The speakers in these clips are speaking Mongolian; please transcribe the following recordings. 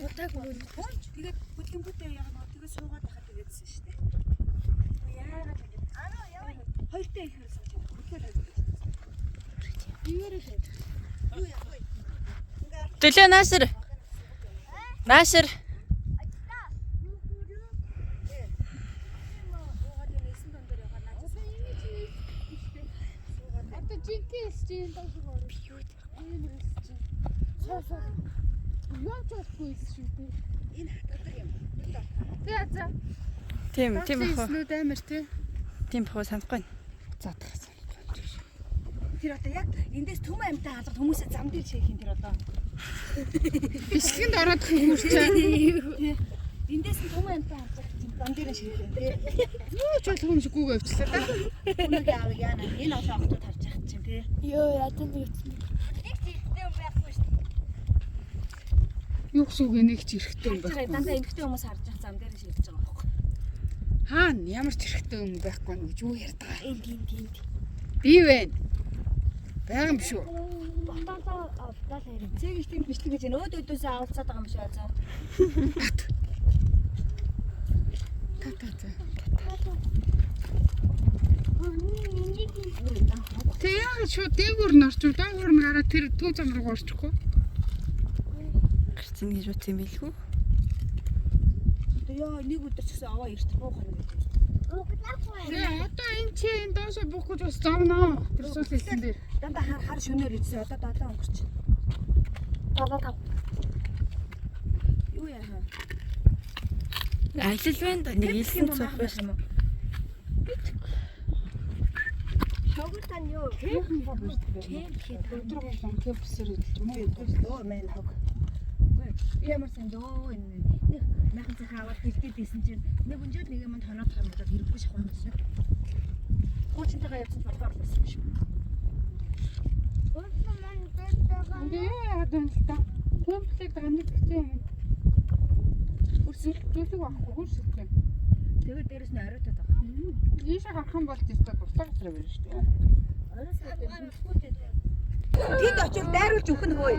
удаагүй мөрөж. Тэгээд бүтгэнгүүтээ яг нөгөө тэгээ суугаад байхад тэгээдсэн шүү дээ. Яагаад ингэ? Хоёртой ихээр сууж байгаа. Бүтгэл хайж. Иймэрхүү. Юу яах вэ? Төлөө наашир. Наашир. GPS чинь дагуу юу гэдэг юм бэ? Яаж болохгүй шүү дээ. Энэ хатгадаг юм. Тэгээ за. Тийм бах. Нүд амир тий. Тийм бах санахгүй. Заадах санахгүй. Тэр одоо яг эндээс төм амьтаа хаалгад хүмүүсээ зам дээр шийх юм тэр одоо. Бишгэнд ороод хөрчээ. Эндээс төм амьтаа хаалгад зам дээр шийх юм тий. Юу ч болох юм шиггүйгээ өвчлээ та. Нэг яав яана. Энэ олон охтууд харж байгаа чинь тий. Йоо ядсан гэсэн. Нэг зэвтэй юм байхгүй шүү дээ. Юу гэсэн үг нэг ч эрэхтэй юм байхгүй. Дандаа эмэгтэй хүмүүс харж байгаа зам дээр шийдэж байгаа байхгүй. Хаана ямар ч эрэхтэй юм байхгүй нь гэж юу ярьдаг. Энд. Би вэ? Байгаа юм шүү. Ботолоо авдаа л хэрэг. Цэгийг тийм бичлэг гэж өөд өдөөсөө авалцаад байгаа юм шиг аа. Та. Тэг яа шүү дээгүүр нь орчих. Даавар нь гараад тэр төв зам руу орчихгүй. Гэрцэн гэж бот юм билгүй. Тэг яа нэг өдөр ч гэсэн аваа эрт буухна гэж. Одоо энэ чи энэ доошо буух гэж бас зовноо. Тэр сул хэлсэн дээр. Дандаа хар шөнөөр ирсэн. Одоо 7 өнгөрч. 7-5. Юу яа. Аялал байна да нэг илсэн цог байх юм уу? Хогт тань юу? Өдрөгөө лонкээ бүсээр идэж юм уу? Өө мэн хог. Ямар сандоо энэ мяхан цахаа аваад хэлдээд ийсэн чинь нэг өнжөөд нэг юм тоноодох юм болоод хэрэггүй шахах юм байна. Хуучинтайгаа явсан ч болохоор болсон юм шиг. Яа дан л та. Комплект гандаг гэсэн юм. Үрсэл зүйлэг авахгүй хүрсэлтэй. Тэгээд дээрэс нь ариутаад байгаа. Ийшээ гарах юм бол тест дуртай газар байна шүү дээ. Тэнд очиж дайруулж өгөх нь хөөе.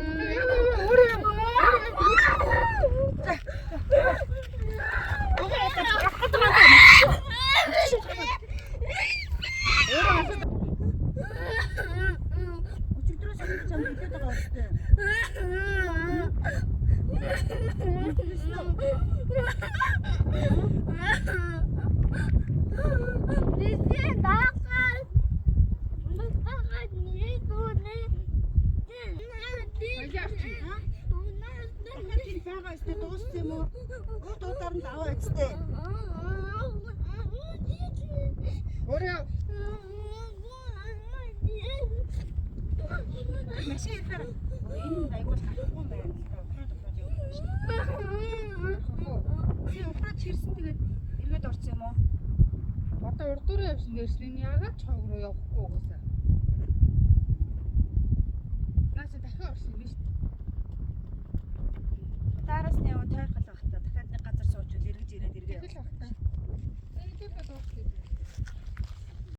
Одоо урдуураа явсан дээрс энэ яагаад чог руу явахгүй угаасаа. Наач дахиад орсон биз дээ.